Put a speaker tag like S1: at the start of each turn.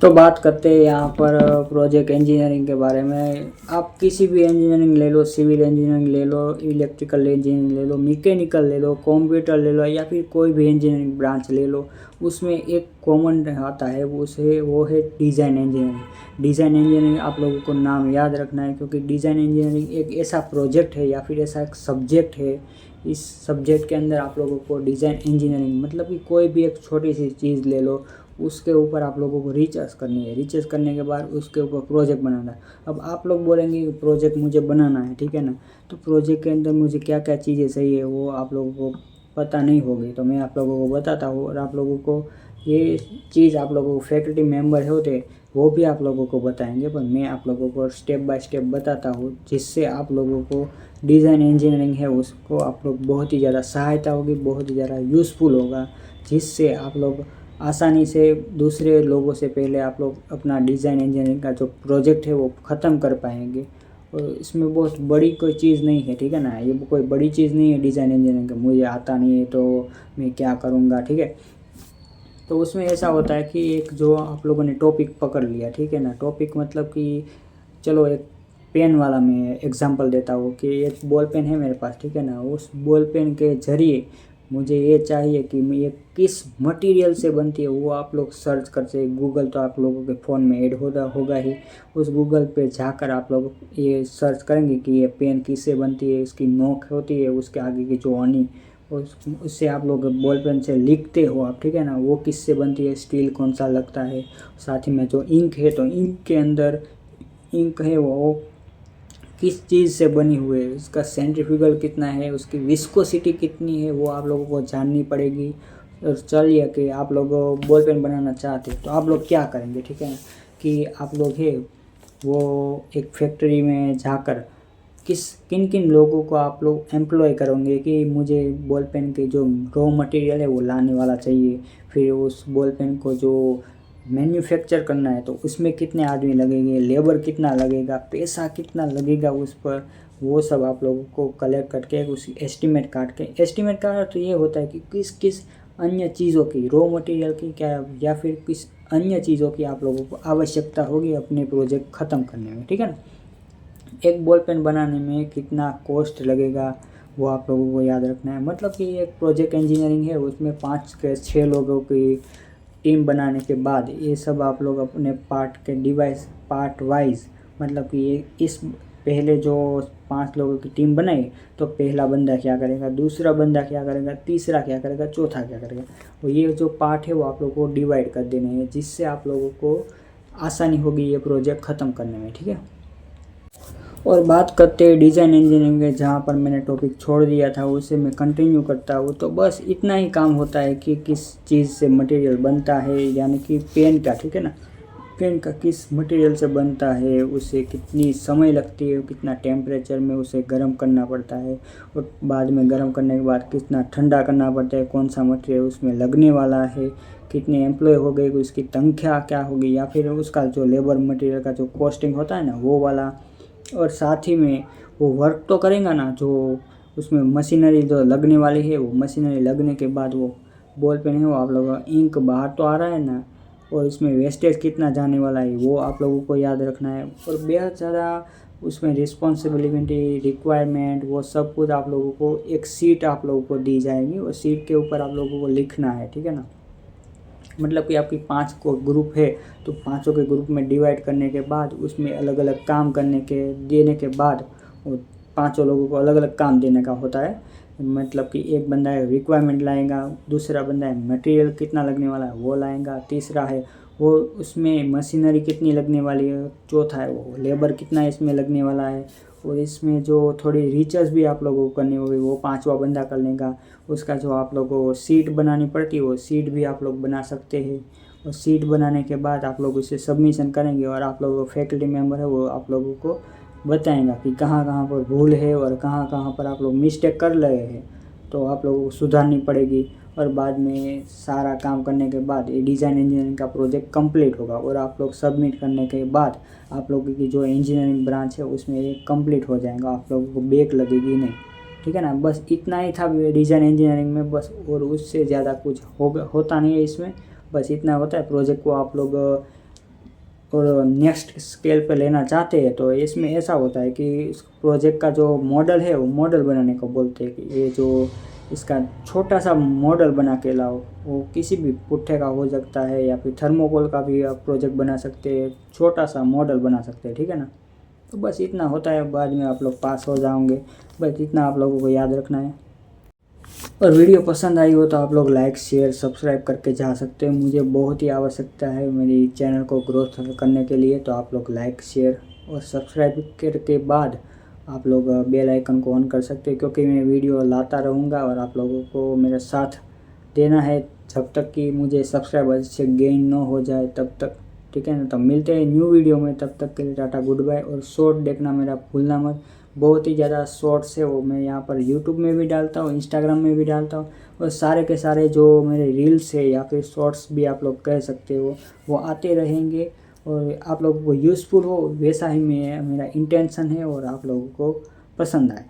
S1: तो बात करते हैं यहाँ पर प्रोजेक्ट इंजीनियरिंग के बारे में। आप किसी भी इंजीनियरिंग ले लो, सिविल इंजीनियरिंग ले लो, इलेक्ट्रिकल इंजीनियरिंग ले लो, मैकेनिकल ले लो, कंप्यूटर ले लो, या फिर कोई भी इंजीनियरिंग ब्रांच ले लो, उसमें एक कॉमन आता है, वो है डिज़ाइन इंजीनियरिंग। डिज़ाइन इंजीनियरिंग आप लोगों को नाम याद रखना है, क्योंकि डिज़ाइन इंजीनियरिंग एक ऐसा प्रोजेक्ट है या फिर ऐसा एक सब्जेक्ट है। इस सब्जेक्ट के अंदर आप लोगों को डिज़ाइन इंजीनियरिंग मतलब कि कोई भी एक छोटी सी चीज़ ले लो, उसके ऊपर आप लोगों को रिसर्च करनी है। रिसर्च करने के बाद उसके ऊपर प्रोजेक्ट बनाना है। अब आप लोग बोलेंगे कि प्रोजेक्ट मुझे बनाना है, ठीक है ना, तो प्रोजेक्ट के अंदर मुझे क्या क्या चीज़ें चाहिए वो आप लोगों को पता नहीं होगी, तो मैं आप लोगों को बताता हूँ। और आप लोगों को ये चीज़ आप लोगों को फैकल्टी मेम्बर होते वो भी आप लोगों को बताएंगे, पर मैं आप लोगों को स्टेप बाय स्टेप बताता हूँ, जिससे आप लोगों को डिज़ाइन इंजीनियरिंग है उसको आप लोग बहुत ही ज़्यादा सहायता होगी, बहुत ही ज़्यादा यूज़फुल होगा, जिससे आप लोग आसानी से दूसरे लोगों से पहले आप लोग अपना डिज़ाइन इंजीनियरिंग का जो प्रोजेक्ट है वो ख़त्म कर पाएंगे। और इसमें बहुत बड़ी कोई चीज़ नहीं है, ठीक है ना, ये कोई बड़ी चीज़ नहीं है डिज़ाइन इंजीनियरिंग का, मुझे आता नहीं है तो मैं क्या करूँगा, ठीक है। तो उसमें ऐसा होता है कि एक जो आप लोगों ने टॉपिक पकड़ लिया, ठीक है ना, टॉपिक मतलब कि चलो एक पेन वाला मैं एग्जांपल देता हूँ कि एक बॉल पेन है मेरे पास, ठीक है ना, उस बॉल पेन के जरिए मुझे ये चाहिए कि ये किस मटेरियल से बनती है, वो आप लोग सर्च करते हैं। गूगल तो आप लोगों के फ़ोन में ऐड होगा ही, उस गूगल पे जाकर आप लोग ये सर्च करेंगे कि ये पेन किससे बनती है, इसकी नोक होती है, उसके आगे की जो ऑनी, उससे आप लोग बॉल पेन से लिखते हो आप, ठीक है ना, वो किससे बनती है, स्टील कौन सा लगता है। साथ ही में जो इंक है, तो इंक के अंदर इंक है वो किस चीज़ से बनी हुई है, उसका सेंट्रीफ्यूगल कितना है, उसकी विस्कोसिटी कितनी है, वो आप लोगों को जाननी पड़ेगी। और चलिए कि आप लोग बॉल पेन बनाना चाहते हैं तो आप लोग क्या करेंगे, ठीक है ना, कि आप लोग है वो एक फैक्ट्री में जाकर किन किन लोगों को आप लोग एम्प्लॉय करोगे कि मुझे बॉल पेन के जो रॉ मटेरियल है वो लाने वाला चाहिए, फिर उस बॉल पेन को जो मैन्युफैक्चर करना है तो उसमें कितने आदमी लगेंगे, लेबर कितना लगेगा, पैसा कितना लगेगा उस पर, वो सब आप लोगों को कलेक्ट करके उस एस्टीमेट काट के, एस्टीमेट का अर्थ ये होता है कि किस किस अन्य चीज़ों की, रॉ मटेरियल की क्या या फिर किस अन्य चीज़ों की आप लोगों को आवश्यकता होगी अपने प्रोजेक्ट ख़त्म करने में, ठीक है ना। एक बॉल पेन बनाने में कितना कॉस्ट लगेगा वो आप लोगों को याद रखना है। मतलब कि एक प्रोजेक्ट इंजीनियरिंग है, उसमें 5 से 6 लोगों की टीम बनाने के बाद ये सब आप लोग अपने पार्ट वाइज, मतलब कि ये इस पहले जो 5 लोगों की टीम बनाई, तो पहला बंदा क्या करेगा, दूसरा बंदा क्या करेगा, तीसरा क्या करेगा, चौथा क्या करेगा, और ये जो पार्ट है वो आप लोगों को डिवाइड कर देने हैं, जिससे आप लोगों को आसानी होगी ये प्रोजेक्ट ख़त्म करने में, ठीक है। और बात करते हैं डिज़ाइन इंजीनियरिंग के, जहाँ पर मैंने टॉपिक छोड़ दिया था उसे मैं कंटिन्यू करता हूँ। तो बस इतना ही काम होता है कि किस चीज़ से मटेरियल बनता है, यानी कि पेन का, ठीक है ना, पेन का किस मटेरियल से बनता है, उसे कितनी समय लगती है, कितना टेम्परेचर में उसे गर्म करना पड़ता है, और बाद में गर्म करने के बाद कितना ठंडा करना पड़ता है, कौन सा मटेरियल उसमें लगने वाला है, कितने एम्प्लॉय हो गए, उसकी संख्या क्या होगी, या फिर उसका जो लेबर मटेरियल का जो कॉस्टिंग होता है ना वो वाला। और साथ ही में वो वर्क तो करेगा ना, जो उसमें मशीनरी जो लगने वाली है, वो मशीनरी लगने के बाद वो बॉल पेन है वो आप लोगों का इंक बाहर तो आ रहा है ना, और इसमें वेस्टेज कितना जाने वाला है वो आप लोगों को याद रखना है। और बेहद ज़्यादा उसमें रिस्पॉन्सिबिलिटी, रिक्वायरमेंट, वो सब कुछ आप लोगों को एक सीट आप लोगों को दी जाएगी, और सीट के ऊपर आप लोगों को लिखना है, ठीक है ना। मतलब कि आपकी 5 को ग्रुप है, तो पाँचों के ग्रुप में डिवाइड करने के बाद उसमें अलग अलग काम देने के बाद वो पाँचों लोगों को अलग अलग काम देने का होता है। मतलब कि एक बंदा है रिक्वायरमेंट लाएगा, दूसरा बंदा है मटेरियल कितना लगने वाला है वो लाएगा, तीसरा है वो उसमें मशीनरी कितनी लगने वाली है, चौथा है वो लेबर कितना इसमें लगने वाला है, और इसमें जो थोड़ी रिसर्च भी आप लोगों को करनी होगी वो पांचवा बंदा कर लेगा। उसका जो आप लोगों को सीट बनानी पड़ती है वो सीट भी आप लोग बना सकते हैं, और सीट बनाने के बाद आप लोग उसे सबमिशन करेंगे, और आप लोगों को फैकल्टी मेम्बर है वो आप लोगों को बताएगा कि कहाँ कहाँ पर भूल है और कहाँ कहाँ पर आप लोग मिस्टेक कर रहे हैं, तो आप लोगों को सुधारनी पड़ेगी। और बाद में सारा काम करने के बाद ये डिज़ाइन इंजीनियरिंग का प्रोजेक्ट कंप्लीट होगा, और आप लोग सबमिट करने के बाद आप लोगों की जो इंजीनियरिंग ब्रांच है उसमें ये कंप्लीट हो जाएगा, आप लोगों को बैक लगेगी नहीं, ठीक है ना। बस इतना ही था डिज़ाइन इंजीनियरिंग में, बस, और उससे ज़्यादा कुछ होता नहीं है इसमें, बस इतना होता है। प्रोजेक्ट को आप लोग और नेक्स्ट स्केल पे लेना चाहते हैं तो इसमें ऐसा होता है कि इस प्रोजेक्ट का जो मॉडल है वो मॉडल बनाने को बोलते हैं कि ये जो इसका छोटा सा मॉडल बना के लाओ। वो किसी भी पुट्ठे का हो सकता है या फिर थर्मोकोल का भी आप प्रोजेक्ट बना सकते हैं, छोटा सा मॉडल बना सकते हैं, ठीक है ना। तो बस इतना होता है, बाद में आप लोग पास हो जाओगे। बस इतना आप लोगों को याद रखना है। और वीडियो पसंद आई हो तो आप लोग लाइक शेयर सब्सक्राइब करके जा सकते हो। मुझे बहुत ही आवश्यकता है मेरी चैनल को ग्रोथ करने के लिए, तो आप लोग लाइक शेयर और सब्सक्राइब करके बाद आप लोग बेल आइकन को ऑन कर सकते हैं, क्योंकि मैं वीडियो लाता रहूँगा और आप लोगों को मेरा साथ देना है जब तक कि मुझे सब्सक्राइबर से गेन न हो जाए तब तक, ठीक है ना। तो मिलते हैं न्यू वीडियो में, तब तक के लिए टाटा गुड बाय। और शॉर्ट देखना मेरा भूलना मत, बहुत ही ज़्यादा शॉर्ट्स है वो मैं यहाँ पर यूट्यूब में भी डालता हूँ, इंस्टाग्राम में भी डालता हूँ। और सारे के सारे जो मेरे रील्स है या फिर शॉर्ट्स भी आप लोग कह सकते हो, वो आते रहेंगे और आप लोगों को यूज़फुल हो वैसा ही मेरा इंटेंशन है और आप लोगों को पसंद आए।